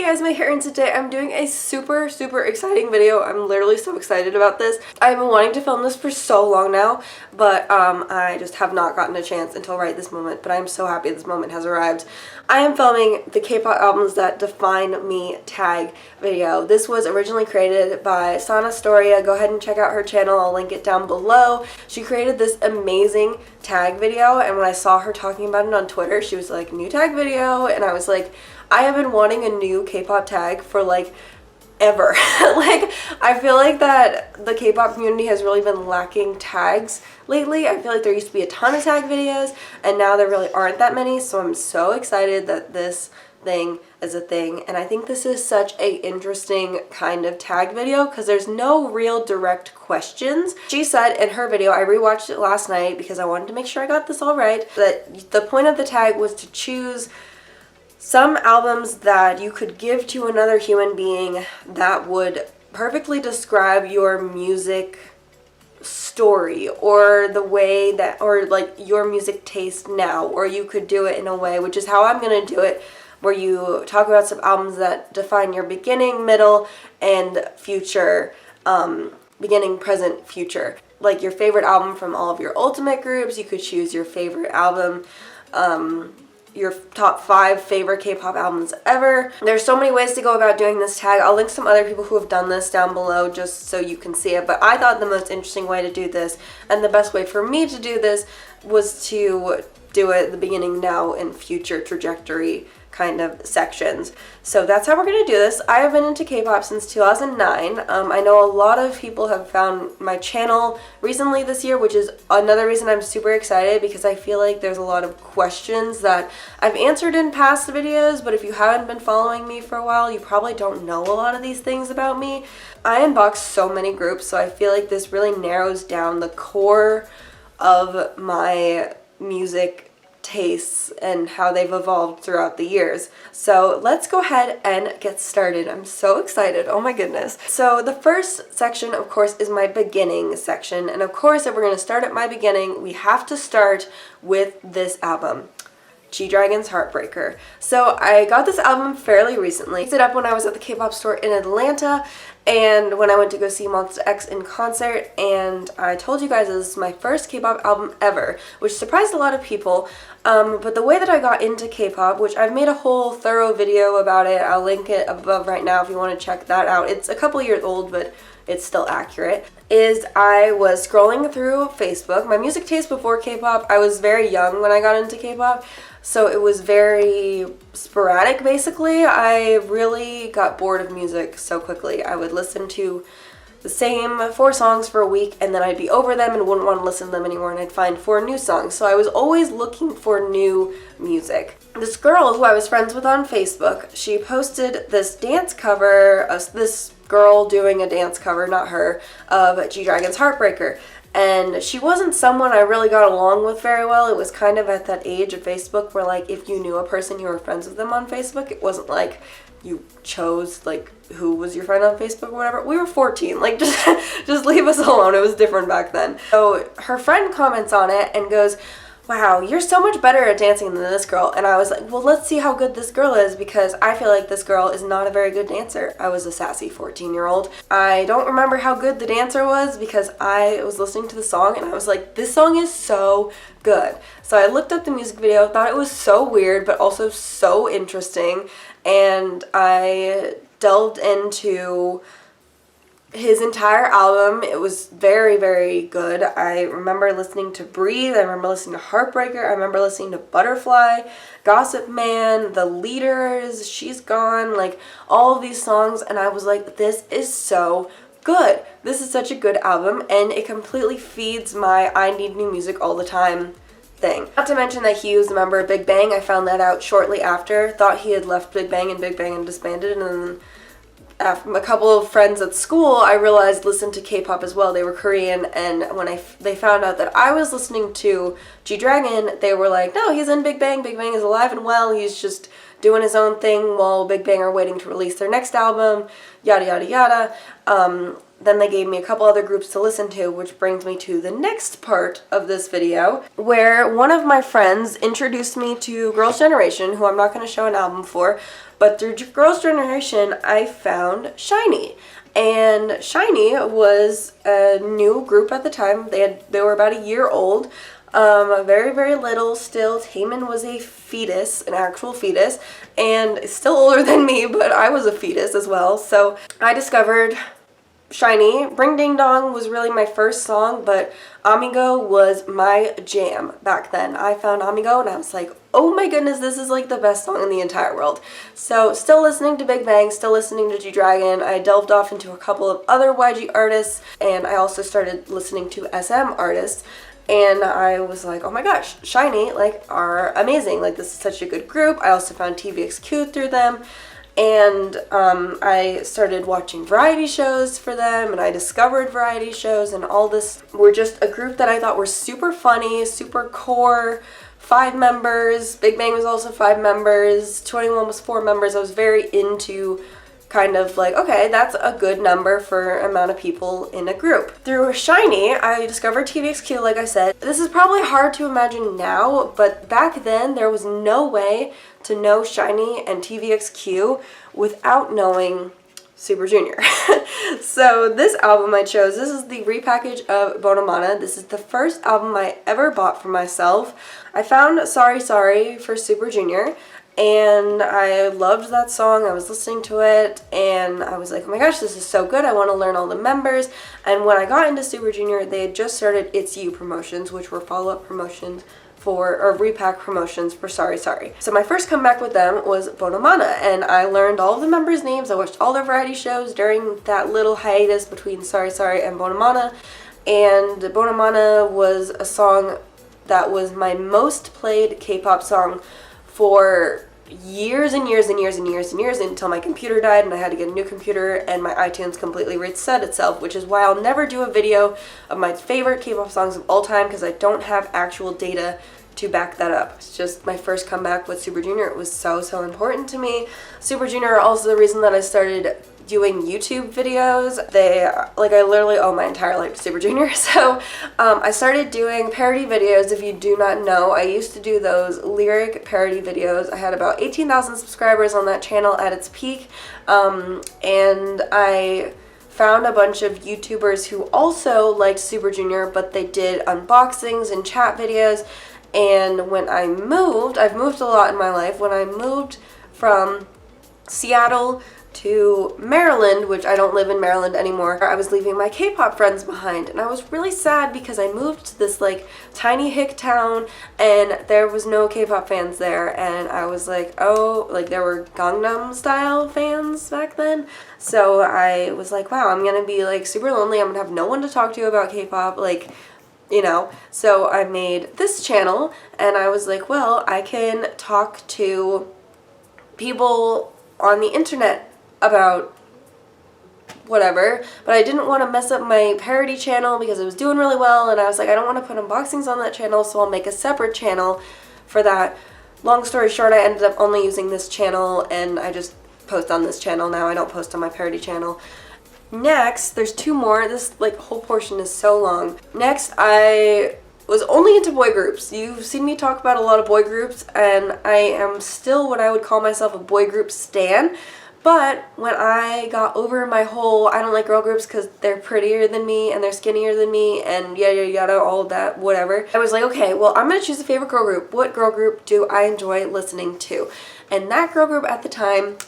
guys, my hair, and today I'm doing a super exciting video. I'm literally so excited about this. I've been wanting to film this for so long now, but I just have not gotten a chance until right this moment, but I'm so happy this moment has arrived. I am filming the K-pop albums that define me tag video. This was originally created by Sana Storia. Go ahead and check out her channel. I'll link it down below. She created this amazing tag video, and when I saw her talking about it on Twitter, she was like, new tag video, and I was like, I have been wanting a new K-pop tag for like ever. Like, I feel like that the K-pop community has really been lacking tags lately. I feel like there used to be a ton of tag videos and now there really aren't that many, so I'm so excited that this thing is a thing, and I think this is such a interesting kind of tag video because there's no real direct questions. She said in her video, I rewatched it last night because I wanted to make sure I got this all right, that the point of the tag was to choose some albums that you could give to another human being that would perfectly describe your music story or the way that, or like your music taste now, or you could do it in a way, which is how I'm gonna do it, where you talk about some albums that define your beginning, middle, and future, beginning, present, future. Like your favorite album from all of your ultimate groups. You could choose your favorite album, your top 5 favorite K-pop albums ever. There's so many ways to go about doing this tag. I'll link some other people who have done this down below just so you can see it, but I thought the most interesting way to do this and the best way for me to do this was to do it at the beginning, now, and future trajectory kind of sections. So that's how we're gonna do this. I have been into K-pop since 2009. I know a lot of people have found my channel recently this year, which is another reason I'm super excited because I feel like there's a lot of questions that I've answered in past videos, but if you haven't been following me for a while, you probably don't know a lot of these things about me. I unbox so many groups, so I feel like this really narrows down the core of my music tastes and how they've evolved throughout the years. So let's go ahead and get started. I'm so excited. Oh my goodness. So the first section, of course, is my beginning section. And of course, if we're going to start at my beginning, we have to start with this album, G-Dragon's Heartbreaker. So I got this album fairly recently. I picked it up when I was at the K-pop store in Atlanta and when I went to go see Monsta X in concert, and I told you guys this is my first K-pop album ever, which surprised a lot of people. But the way that I got into K-pop, which I've made a whole thorough video about it, I'll link it above right now if you want to check that out. It's a couple years old, but it's still accurate, is I was scrolling through Facebook. My music taste before K-pop, I was very young when I got into K-pop, so it was very sporadic basically. I really got bored of music so quickly. I would listen to the same 4 songs for a week and then I'd be over them and wouldn't want to listen to them anymore, and I'd find 4 new songs. So I was always looking for new music. This girl who I was friends with on Facebook, she posted this dance cover of this girl doing a dance cover, not her, of G-Dragon's Heartbreaker. And she wasn't someone I really got along with very well. It was kind of at that age of Facebook where, like, if you knew a person, you were friends with them on Facebook. It wasn't like you chose, like, who was your friend on Facebook or whatever. We were 14. Like, just leave us alone. It was different back then. So her friend comments on it and goes, wow, you're so much better at dancing than this girl. And I was like, well, let's see how good this girl is because I feel like this girl is not a very good dancer. I was a sassy 14-year-old. I don't remember how good the dancer was because I was listening to the song and I was like, this song is so good. So I looked up the music video, thought it was so weird but also so interesting, and I delved into his entire album. It was very good. I remember listening to Breathe, I remember listening to Heartbreaker, I remember listening to Butterfly, Gossip Man, The Leaders, She's Gone, like all of these songs, and I was like, this is so good. This is such a good album, and it completely feeds my I need new music all the time thing. Not to mention that he was a member of Big Bang. I found that out shortly after. Thought he had left Big Bang and disbanded, and then after a couple of friends at school, I realized listened to K-pop as well. They were Korean, and when they found out that I was listening to G-Dragon, they were like, no, he's in Big Bang. Big Bang is alive and well. He's just doing his own thing while Big Bang are waiting to release their next album, yada yada yada. then they gave me a couple other groups to listen to, which brings me to the next part of this video, where one of my friends introduced me to Girls' Generation, who I'm not going to show an album for, but through Girls' Generation, I found SHINee. And SHINee was a new group at the time. They were about a year old. Very, very little still. Taemin was a fetus, an actual fetus, and still older than me, but I was a fetus as well. So I discovered SHINee. Ring Ding Dong was really my first song, but Amigo was my jam back then. I found Amigo and I was like, oh my goodness, this is like the best song in the entire world. So still listening to Big Bang, still listening to G-Dragon. I delved off into a couple of other YG artists, and I also started listening to SM artists. And I was like, oh my gosh, SHINee, like, are amazing. Like, this is such a good group. I also found TVXQ through them. And I started watching variety shows for them, and I discovered variety shows, and all this were just a group that I thought were super funny, super core, 5 members. Big Bang was also 5 members. 21 was 4 members. I was very into kind of like, okay, that's a good number for amount of people in a group. Through SHINee, I discovered TVXQ, like I said. This is probably hard to imagine now, but back then there was no way to know SHINee and TVXQ without knowing Super Junior. So this album I chose, this is the repackage of Bonamana. This is the first album I ever bought for myself. I found Sorry Sorry for Super Junior, and I loved that song. I was listening to it, and I was like, oh my gosh, this is so good. I want to learn all the members. And when I got into Super Junior, they had just started It's You promotions, which were follow-up promotions for, or repack promotions for Sorry Sorry. So my first comeback with them was Bonamana, and I learned all of the members' names. I watched all their variety shows during that little hiatus between Sorry Sorry and Bonamana. And Bonamana was a song that was my most played K-pop song for years and years and years and years and years, until my computer died and I had to get a new computer and my iTunes completely reset itself, which is why I'll never do a video of my favorite K-pop songs of all time, because I don't have actual data to back that up. It's just my first comeback with Super Junior. It was so important to me. Super Junior are also the reason that I started doing YouTube videos. I literally owe my entire life to Super Junior. So I started doing parody videos. If you do not know, I used to do those lyric parody videos. I had about 18,000 subscribers on that channel at its peak, and I found a bunch of YouTubers who also liked Super Junior, but they did unboxings and chat videos. And when I moved, I've moved a lot in my life. When I moved from Seattle to Maryland, which I don't live in Maryland anymore, I was leaving my K-pop friends behind, and I was really sad because I moved to this like tiny hick town and there was no K-pop fans there, and I was like, oh, like there were Gangnam Style fans back then. So I was like, wow, I'm gonna be like super lonely. I'm gonna have no one to talk to about K-pop, like, you know. So I made this channel, and I was like, well, I can talk to people on the internet about whatever, but I didn't want to mess up my parody channel because it was doing really well, and I was like, I don't want to put unboxings on that channel, so I'll make a separate channel for that. Long story short, I ended up only using this channel, and I just post on this channel now. I don't post on my parody channel. Next, there's 2 more. This like whole portion is so long. Next, I was only into boy groups. You've seen me talk about a lot of boy groups, and I am still what I would call myself a boy group stan. But when I got over my whole, I don't like girl groups because they're prettier than me and they're skinnier than me and yada yada, all of that, whatever, I was like, okay, well, I'm going to choose a favorite girl group. What girl group do I enjoy listening to? And that girl group at the time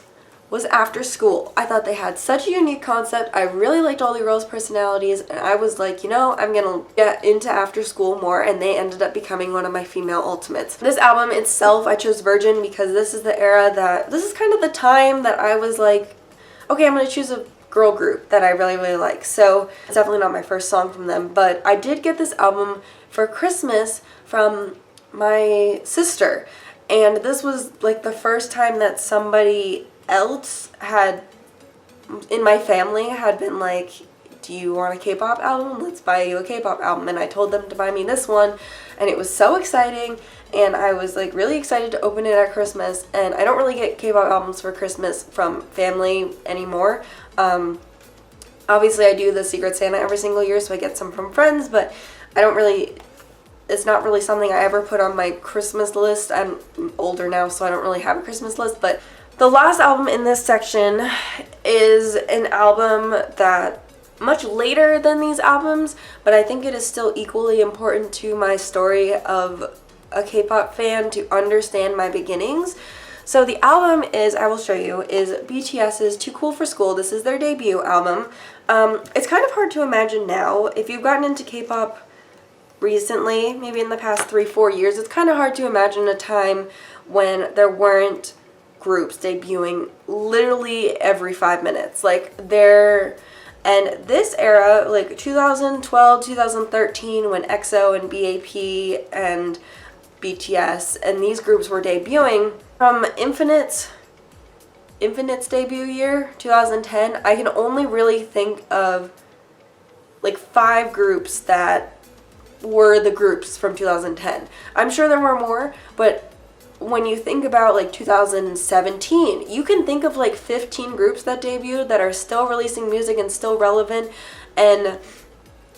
was After School. I thought they had such a unique concept. I really liked all the girls' personalities, and I was like, you know, I'm gonna get into After School more, and they ended up becoming one of my female ultimates. This album itself, I chose Virgin because this is the era that, this is kind of the time that I was like, okay, I'm gonna choose a girl group that I really, really like. So it's definitely not my first song from them, but I did get this album for Christmas from my sister, and this was like the first time that somebody else had in my family had been like, do you want a K-pop album? Let's buy you a K-pop album. And I told them to buy me this one, and it was so exciting, and I was like really excited to open it at Christmas. And I don't really get K-pop albums for Christmas from family anymore. Obviously I do the Secret Santa every single year, so I get some from friends, but I don't really, it's not really something I ever put on my Christmas list. I'm older now, so I don't really have a Christmas list, but the last album in this section is an album that much later than these albums, but I think it is still equally important to my story of a K-pop fan to understand my beginnings. So the album is, I will show you, is BTS's Too Cool for School. This is their debut album. It's kind of hard to imagine now. If you've gotten into K-pop recently, maybe in the past 3-4 years, it's kind of hard to imagine a time when there weren't groups debuting literally every 5 minutes. Like, and this era, like 2012, 2013, when EXO and BAP and BTS and these groups were debuting, from Infinite's debut year, 2010, I can only really think of like 5 groups that were the groups from 2010. I'm sure there were more, but when you think about like 2017, you can think of like 15 groups that debuted that are still releasing music and still relevant. And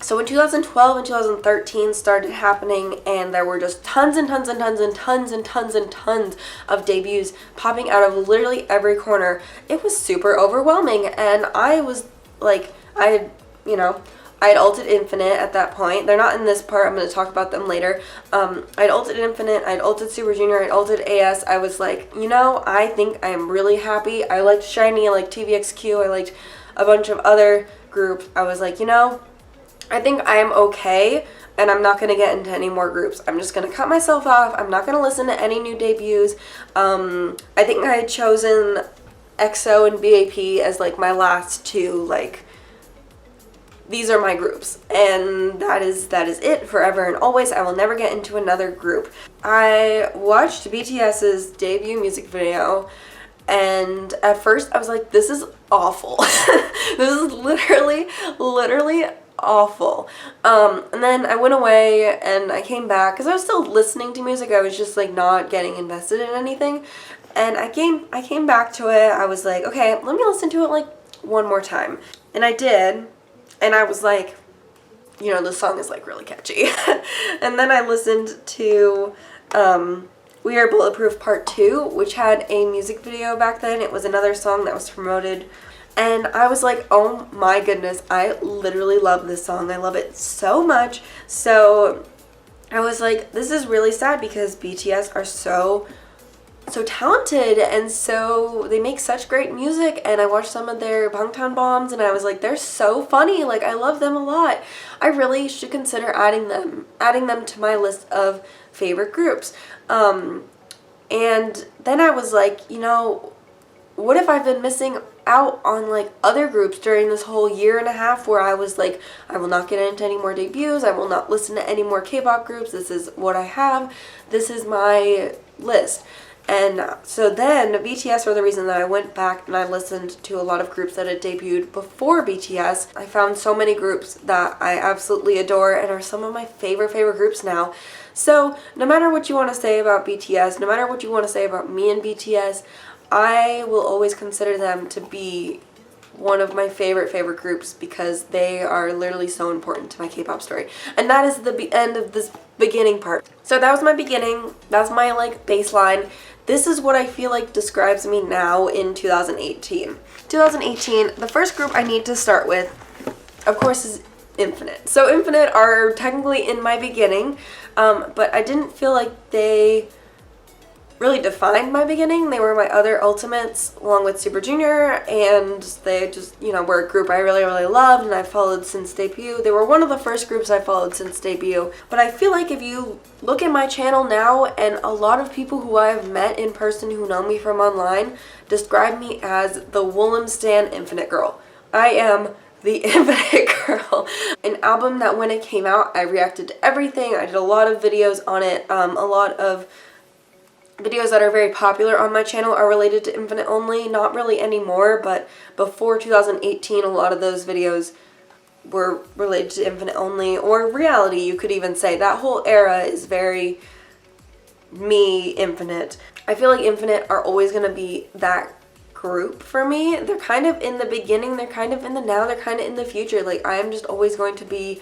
so when 2012 and 2013 started happening, and there were just tons and tons and tons and tons and tons and tons of debuts popping out of literally every corner, it was super overwhelming. And I was like, I had ulted Infinite at that point. They're not in this part. I'm going to talk about them later. I'd ulted Infinite. I'd ulted Super Junior. I'd ulted AS. I was like, I think I am really happy. I liked SHINee. I liked TVXQ. I liked a bunch of other groups. I was like, I think I am okay, and I'm not going to get into any more groups. I'm just going to cut myself off. I'm not going to listen to any new debuts. I think I had chosen EXO and BAP as like my last two, like, these are my groups, and that is it forever and always. I will never get into another group. I watched BTS's debut music video, and at first I was like, this is awful. This is literally awful. And then I went away and I came back because I was still listening to music. I was just like not getting invested in anything, and I came back to it. I was like, okay, let me listen to it like one more time, and I did. And I was like, the song is like really catchy. And then I listened to We Are Bulletproof Part 2, which had a music video back then. It was another song that was promoted. And I was like, oh my goodness, I literally love this song. I love it so much. So I was like, this is really sad because BTS are so talented, and so they make such great music. And I watched some of their Bangtan Bombs, and I was like, they're so funny. Like, I love them a lot. I really should consider adding them to my list of favorite groups. And then I was like, what if I've been missing out on like other groups during this whole year and a half where I was like, I will not get into any more debuts. I will not listen to any more K-pop groups. This is what I have. This is my list. And so then BTS were the reason that I went back and I listened to a lot of groups that had debuted before BTS. I found so many groups that I absolutely adore and are some of my favorite groups now. So no matter what you want to say about BTS, no matter what you want to say about me and BTS, I will always consider them to be one of my favorite groups because they are literally so important to my K-pop story. And that is the end of this beginning part. So that was my beginning. That's my like baseline. This is what I feel like describes me now in 2018. 2018, the first group I need to start with, of course, is Infinite. So Infinite are technically in my beginning, but I didn't feel like they really defined my beginning. They were my other ultimates along with Super Junior, and they just, were a group I really loved and I followed since debut. They were one of the first groups I followed since debut. But I feel like if you look at my channel now, and a lot of people who I have met in person who know me from online describe me as the Woollim Stan Infinite girl. I am the Infinite girl. An album that when it came out, I reacted to everything. I did a lot of videos on it. A lot of videos that are very popular on my channel are related to Infinite only. Not really anymore, but before 2018, a lot of those videos were related to Infinite only, or reality, you could even say. That whole era is very me, Infinite. I feel like Infinite are always going to be that group for me. They're kind of in the beginning, they're kind of in the now, they're kind of in the future. Like, I am just always going to be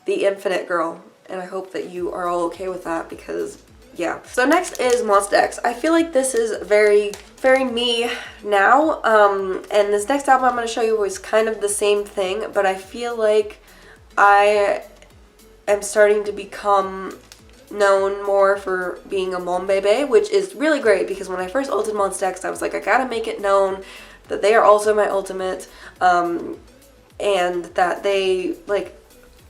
the infinite girl, and I hope that you are all okay with that because, yeah. So next is Monsta X. I feel like this is very, very me now, and this next album I'm going to show you was kind of the same thing, but I feel like I am starting to become known more for being a mom bebe, which is really great because when I first ulted Monsta X, I was like, I gotta make it known that they are also my ultimate, and that they, like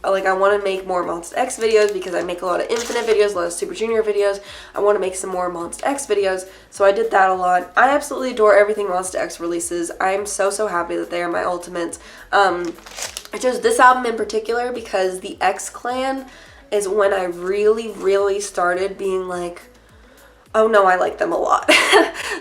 I want to make more Monsta X videos because I make a lot of Infinite videos, a lot of Super Junior videos. I want to make some more Monsta X videos, so I did that a lot. I absolutely adore everything Monsta X releases. I'm so happy that they are my ultimates. I chose this album in particular because the X Clan is when I really started being like, oh no, I like them a lot.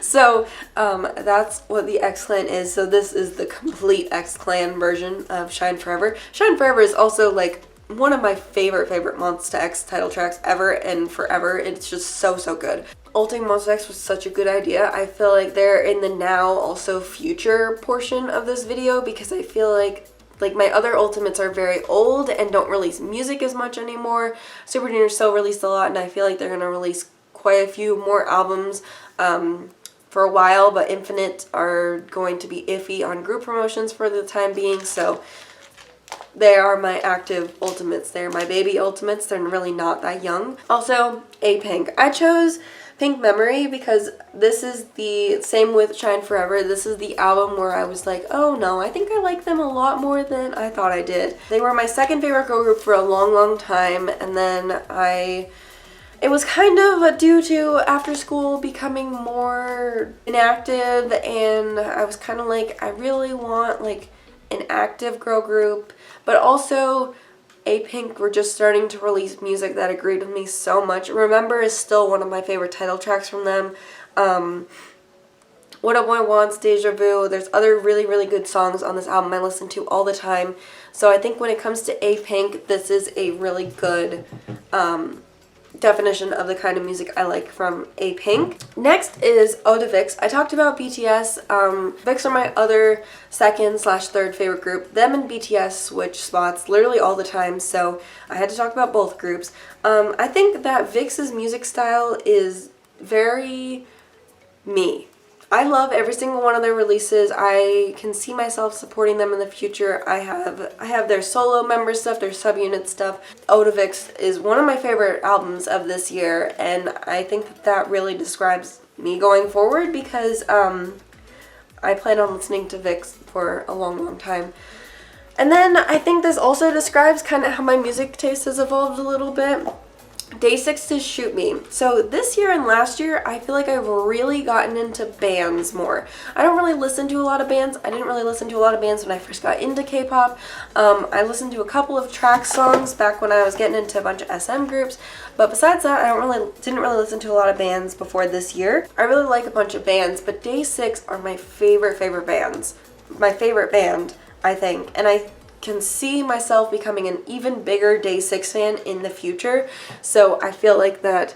So that's what the X Clan is. So this is the complete X Clan version of Shine Forever. Shine Forever is also like one of my favorite Monsta X title tracks ever and forever. It's just so good. Ulting Monsta X was such a good idea. I feel like they're in the now, also future portion of this video because I feel like my other ultimates are very old and don't release music as much anymore. Super Junior still released a lot, and I feel like they're going to release quite a few more albums for a while, but Infinite are going to be iffy on group promotions for the time being, so they are my active ultimates. They're my baby ultimates. They're really not that young. Also, A-Pink. I chose Pink Memory because this is the same with Shine Forever. This is the album where I was like, oh no, I think I like them a lot more than I thought I did. They were my second favorite girl group for a long time, and then it was kind of due to after school becoming more inactive, and I was kind of like, I really want like an active girl group, but also A-Pink were just starting to release music that agreed with me so much. Remember is still one of my favorite title tracks from them. What a Boy Wants, Deja Vu. There's other really good songs on this album I listen to all the time. So I think when it comes to A-Pink, this is a really good definition of the kind of music I like from A-Pink. Next is Eau de Vix. I talked about BTS. Vix are my other second/third favorite group. Them and BTS switch spots literally all the time, so I had to talk about both groups. I think that Vix's music style is very me. I love every single one of their releases. I can see myself supporting them in the future. I have their solo member stuff, their subunit stuff. Eau de Vix is one of my favorite albums of this year, and I think that really describes me going forward because I plan on listening to Vix for a long time. And then I think this also describes kind of how my music taste has evolved a little bit. Day 6's Shoot Me. So this year and last year, I feel like I've really gotten into bands more. I don't really listen to a lot of bands. I didn't really listen to a lot of bands when I first got into K-pop. I listened to a couple of track songs back when I was getting into a bunch of SM groups, but besides that, didn't really listen to a lot of bands before this year. I really like a bunch of bands, but Day 6 are my favorite bands. My favorite band, I think, and I can see myself becoming an even bigger Day 6 fan in the future. So I feel like that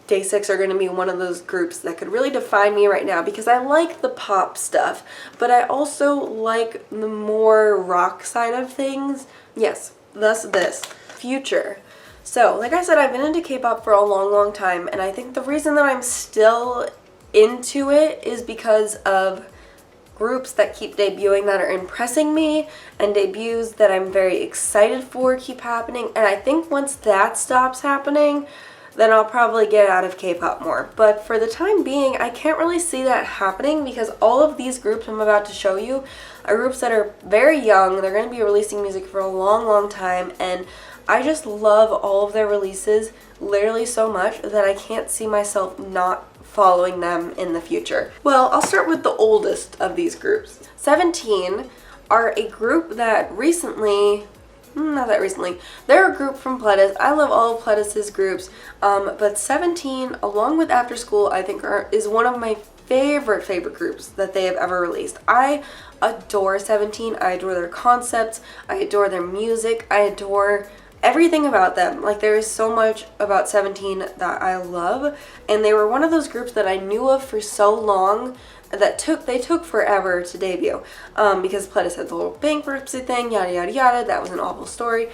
Day 6 are going to be one of those groups that could really define me right now because I like the pop stuff, but I also like the more rock side of things. Yes, thus this. Future. So, like I said, I've been into K-pop for a long time, and I think the reason that I'm still into it is because of groups that keep debuting that are impressing me, and debuts that I'm very excited for keep happening, and I think once that stops happening, then I'll probably get out of K-pop more. But for the time being, I can't really see that happening because all of these groups I'm about to show you are groups that are very young. They're going to be releasing music for a long time, and I just love all of their releases literally so much that I can't see myself not following them in the future. Well, I'll start with the oldest of these groups. 17 are a group that they're a group from Pledis. I love all of Pledis' groups, but 17, along with After School, I think is one of my favorite groups that they have ever released. I adore 17. I adore their concepts. I adore their music. I adore everything about them. Like, there is so much about 17 that I love, and they were one of those groups that I knew of for so long that they took forever to debut, because Pledis had the whole bankruptcy thing, yada yada yada. That was an awful story.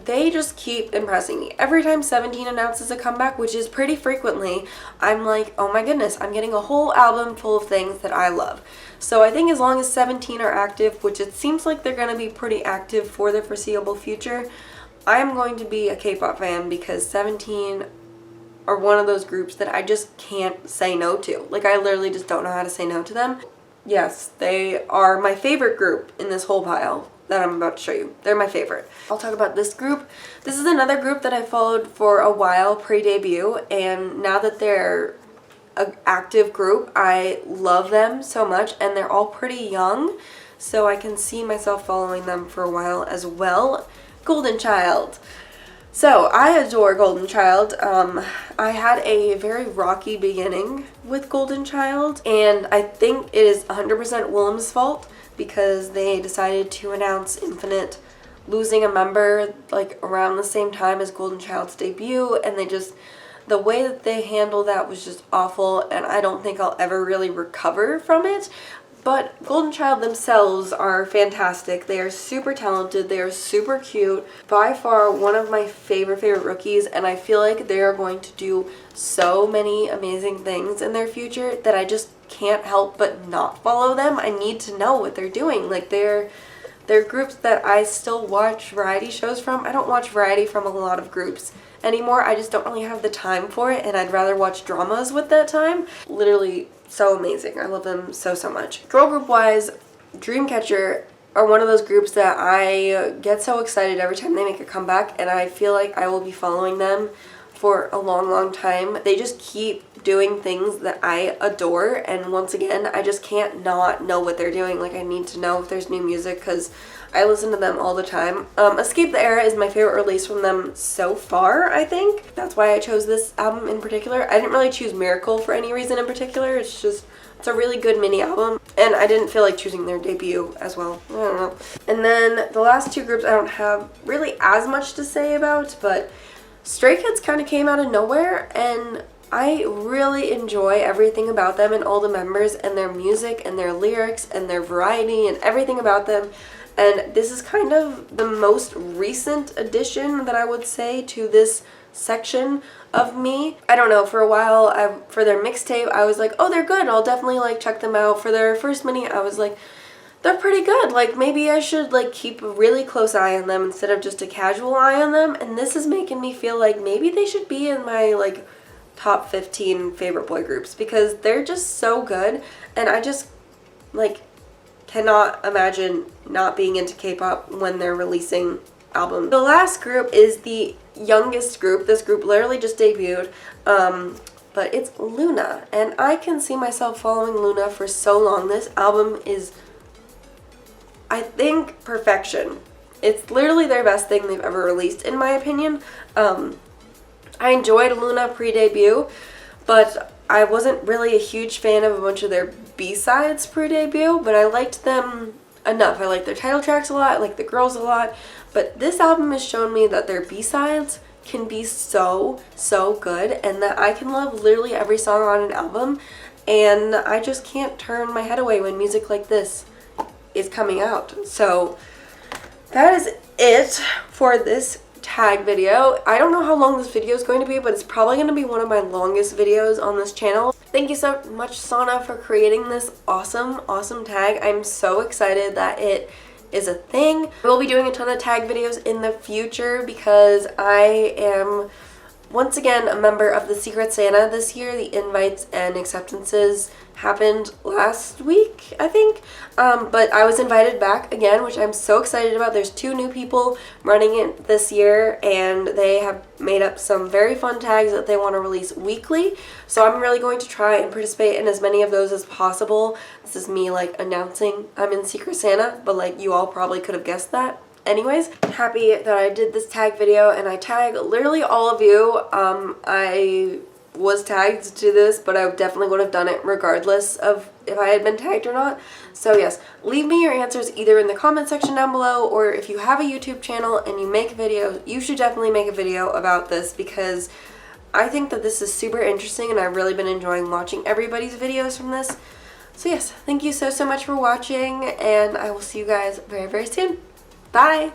They just keep impressing me. Every time 17 announces a comeback, which is pretty frequently, I'm like, oh my goodness, I'm getting a whole album full of things that I love. So I think as long as 17 are active, which it seems like they're going to be pretty active for the foreseeable future, I am going to be a K-pop fan, because 17 are one of those groups that I just can't say no to. Like, I literally just don't know how to say no to them. Yes, they are my favorite group in this whole pile that I'm about to show you. They're my favorite. I'll talk about this group. This is another group that I followed for a while pre-debut, and now that they're an active group, I love them so much, and they're all pretty young, so I can see myself following them for a while as well. Golden Child. So, I adore Golden Child. I had a very rocky beginning with Golden Child, and I think it is 100% Willem's fault, because they decided to announce Infinite losing a member like around the same time as Golden Child's debut, and the way that they handled that was just awful, and I don't think I'll ever really recover from it. But Golden Child themselves are fantastic. They are super talented. They are super cute. By far one of my favorite rookies, and I feel like they are going to do so many amazing things in their future that I just can't help but not follow them. I need to know what they're doing. Like, they're groups that I still watch variety shows from. I don't watch variety from a lot of groups anymore. I just don't really have the time for it, and I'd rather watch dramas with that time. Literally so amazing. I love them so much. Girl group wise, Dreamcatcher are one of those groups that I get so excited every time they make a comeback, and I feel like I will be following them for a long time. They just keep doing things that I adore, and once again, I just can't not know what they're doing. Like, I need to know if there's new music, because I listen to them all the time. Escape the Era is my favorite release from them so far, I think. That's why I chose this album in particular. I didn't really choose Miracle for any reason in particular. It's a really good mini album, and I didn't feel like choosing their debut as well. I don't know. And then the last two groups I don't have really as much to say about, but Stray Kids kind of came out of nowhere, and I really enjoy everything about them and all the members and their music and their lyrics and their variety and everything about them. And this is kind of the most recent addition that I would say to this section of me. I don't know, for a while, for their mixtape, I was like, oh, they're good, I'll definitely like check them out. For their first mini, I was like, they're pretty good. Like, maybe I should like keep a really close eye on them instead of just a casual eye on them. And this is making me feel like maybe they should be in my like top 15 favorite boy groups, because they're just so good, and I just like cannot imagine not being into K-pop when they're releasing albums. The last group is the youngest group. This group literally just debuted, but it's Luna, and I can see myself following Luna for so long. This album is, I think, perfection. It's literally their best thing they've ever released, in my opinion. I enjoyed Luna pre-debut, but I wasn't really a huge fan of a bunch of their B-sides pre-debut, but I liked them enough. I like their title tracks a lot, I like the girls a lot, but this album has shown me that their B-sides can be so good, and that I can love literally every song on an album, and I just can't turn my head away when music like this is coming out. So that is it for this tag video. I don't know how long this video is going to be, but it's probably going to be one of my longest videos on this channel. Thank you so much, Sana, for creating this awesome tag. I'm so excited that it is a thing. I will be doing a ton of tag videos in the future, because I am once again a member of the Secret Santa this year. The invites and acceptances happened last week, I think, but I was invited back again, which I'm so excited about. There's 2 new people running it this year, and they have made up some very fun tags that they want to release weekly, so I'm really going to try and participate in as many of those as possible. This is me like announcing I'm in Secret Santa, but like you all probably could have guessed that. Anyways, happy that I did this tag video, and I tag literally all of you. I was tagged to this, but I definitely would have done it regardless of if I had been tagged or not. So yes, leave me your answers either in the comment section down below, or if you have a YouTube channel and you make videos, you should definitely make a video about this, because I think that this is super interesting and I've really been enjoying watching everybody's videos from this. So yes, thank you so much for watching, and I will see you guys very, very soon. Bye!